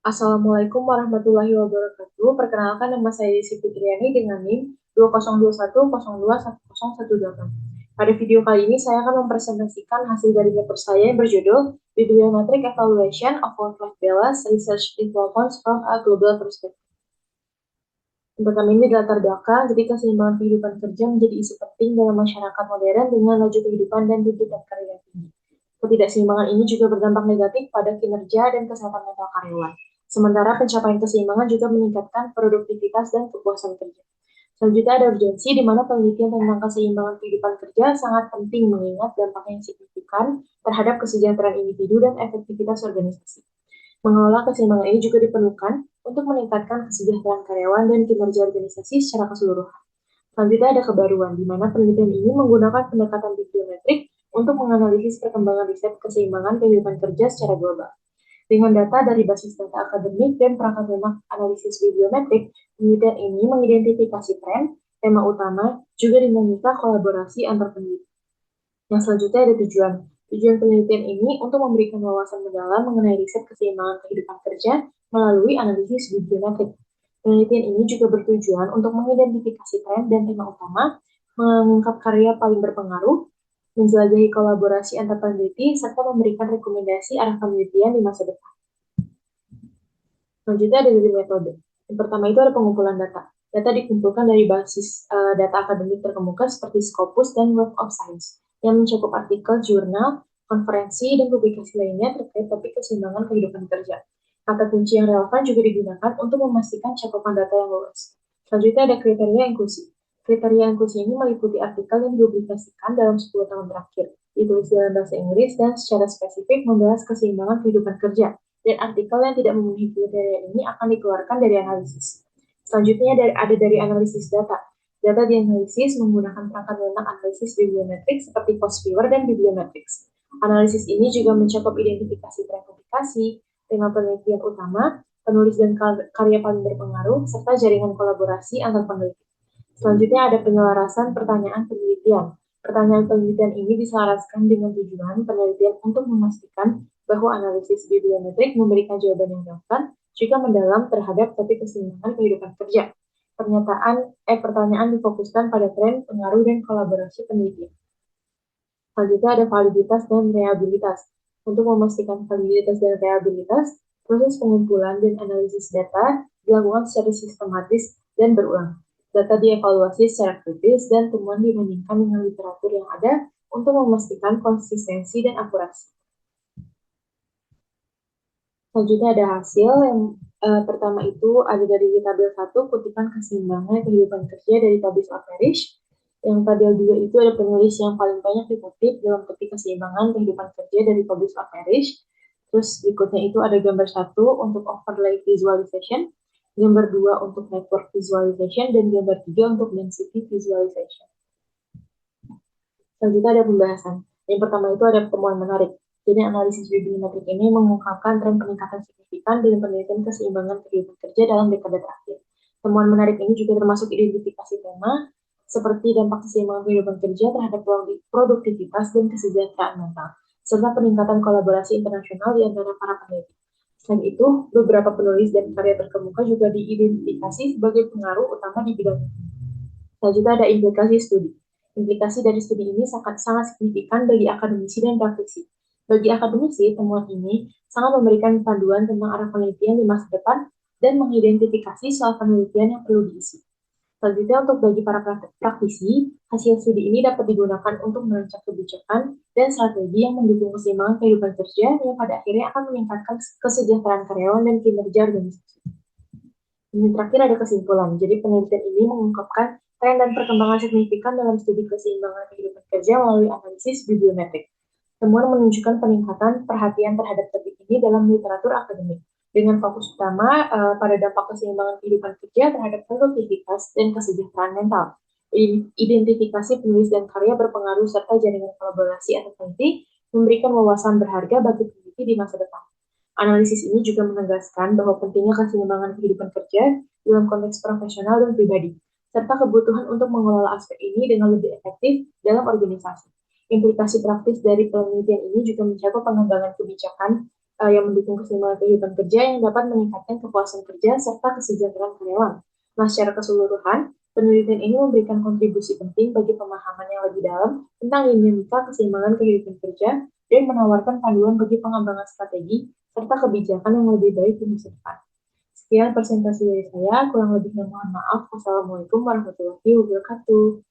Assalamualaikum warahmatullahi wabarakatuh. Perkenalkan nama saya Desi Fitriani dengan NIM 2021021018. Pada video kali ini saya akan mempresentasikan hasil dari paper saya yang berjudul Bibliometric Evaluation of Work-Life Balance Research Developments from a Global Perspective. Untuk kami ini latar belakang, jadi keseimbangan kehidupan kerja menjadi isu penting dalam masyarakat modern dengan laju kehidupan dan tuntutan karir yang tinggi. Ketidakseimbangan ini juga berdampak negatif pada kinerja dan kesehatan mental karyawan. Sementara pencapaian keseimbangan juga meningkatkan produktivitas dan kepuasan kerja. Selanjutnya ada urgensi di mana penelitian tentang keseimbangan kehidupan kerja sangat penting mengingat dampaknya yang signifikan terhadap kesejahteraan individu dan efektivitas organisasi. Mengelola keseimbangan ini juga diperlukan untuk meningkatkan kesejahteraan karyawan dan kinerja organisasi secara keseluruhan. Selanjutnya ada kebaruan, di mana penelitian ini menggunakan pendekatan bibliometrik untuk menganalisis perkembangan riset keseimbangan kehidupan kerja secara global. Dengan data dari basis data akademik dan perangkat lunak analisis bibliometrik, penelitian ini mengidentifikasi tren, tema utama, juga dinamika kolaborasi antar peneliti. Yang selanjutnya ada tujuan. Tujuan penelitian ini untuk memberikan wawasan mendalam mengenai riset keseimbangan kehidupan kerja melalui analisis bibliometrik. Penelitian ini juga bertujuan untuk mengidentifikasi tren dan tema utama, mengungkap karya paling berpengaruh, menjelajahi kolaborasi antar peneliti, serta memberikan rekomendasi arah penelitian di masa depan. Selanjutnya ada dari metode. Yang pertama itu ada pengumpulan data. Data dikumpulkan dari basis data akademik terkemuka seperti Scopus dan Web of Science, yang mencakup artikel, jurnal, konferensi, dan publikasi lainnya terkait topik keseimbangan kehidupan kerja. Kata kunci yang relevan juga digunakan untuk memastikan cakupan data yang luas. Selanjutnya ada kriteria inklusi. Kriteria inklusi ini meliputi artikel yang dipublikasikan dalam 10 tahun terakhir, ditulis dalam bahasa Inggris dan secara spesifik membahas keseimbangan kehidupan kerja, dan artikel yang tidak memenuhi kriteria ini akan dikeluarkan dari analisis. Selanjutnya ada dari analisis data. Data dianalisis menggunakan perangkat lunak analisis bibliometrik seperti Postviewer dan Bibliometrics. Analisis ini juga mencakup identifikasi tren publikasi, tema penelitian utama, penulis dan karya paling berpengaruh, serta jaringan kolaborasi antar peneliti. Selanjutnya ada penyelarasan pertanyaan penelitian. Pertanyaan penelitian ini diselaraskan dengan tujuan penelitian untuk memastikan bahwa analisis bibliometrik memberikan jawaban yang relevan jika mendalam terhadap topik keseimbangan kehidupan kerja. Pertanyaan difokuskan pada tren, pengaruh, dan kolaborasi penelitian. Selanjutnya ada validitas dan reliabilitas. Untuk memastikan validitas dan reliabilitas, proses pengumpulan dan analisis data dilakukan secara sistematis dan berulang. Data dievaluasi secara kritis dan temuan dibandingkan dengan literatur yang ada untuk memastikan konsistensi dan akurasi. Selanjutnya ada hasil yang pertama itu ada dari tabel 1, kutipan keseimbangan kehidupan kerja dari Publish or Perish. Yang tabel 2 itu ada penulis yang paling banyak dikutip dalam topik keseimbangan kehidupan kerja dari Publish or Perish. Terus berikutnya itu ada gambar 1 untuk overlay visualization, gambar 2 untuk network visualization, dan gambar 3 untuk density visualization. Selanjutnya ada pembahasan. Yang pertama itu ada temuan menarik. Jadi analisis bibliometrik ini mengungkapkan tren peningkatan signifikan dalam penelitian keseimbangan kehidupan kerja dalam dekade terakhir. Temuan menarik ini juga termasuk identifikasi tema seperti dampak keseimbangan kehidupan kerja terhadap produktivitas dan kesejahteraan mental, serta peningkatan kolaborasi internasional di antara para peneliti. Selain itu, beberapa penulis dan karya terkemuka juga diidentifikasi sebagai pengaruh utama di bidang ini. Selanjutnya ada implikasi studi. Implikasi dari studi ini sangat signifikan bagi akademisi dan praktisi. Bagi akademisi, temuan ini sangat memberikan panduan tentang arah penelitian di masa depan dan mengidentifikasi soal penelitian yang perlu diisi. Selanjutnya, untuk bagi para praktisi, hasil studi ini dapat digunakan untuk merancang kebijakan dan strategi yang mendukung keseimbangan kehidupan kerja yang pada akhirnya akan meningkatkan kesejahteraan karyawan dan kinerja organisasi. Ini terakhir ada kesimpulan. Jadi penelitian ini mengungkapkan tren dan perkembangan signifikan dalam studi keseimbangan kehidupan kerja melalui analisis bibliometrik. Temuan menunjukkan peningkatan perhatian terhadap topik ini dalam literatur akademik, dengan fokus utama pada dampak keseimbangan kehidupan kerja terhadap produktivitas dan kesejahteraan mental. Identifikasi penulis dan karya berpengaruh serta jaringan kolaborasi antar peneliti memberikan wawasan berharga bagi peneliti di masa depan. Analisis ini juga menegaskan bahwa pentingnya keseimbangan kehidupan kerja dalam konteks profesional dan pribadi, serta kebutuhan untuk mengelola aspek ini dengan lebih efektif dalam organisasi. Implikasi praktis dari penelitian ini juga mencakup pengembangan kebijakan yang mendukung keseimbangan kehidupan kerja yang dapat meningkatkan kepuasan kerja serta kesejahteraan karyawan. Nah, secara keseluruhan, penelitian ini memberikan kontribusi penting bagi pemahaman yang lebih dalam tentang dinamika keseimbangan kehidupan kerja dan menawarkan panduan bagi pengembangan strategi serta kebijakan yang lebih baik di masa depan. Sekian presentasi dari saya, kurang lebihnya mohon maaf. Wassalamualaikum warahmatullahi wabarakatuh.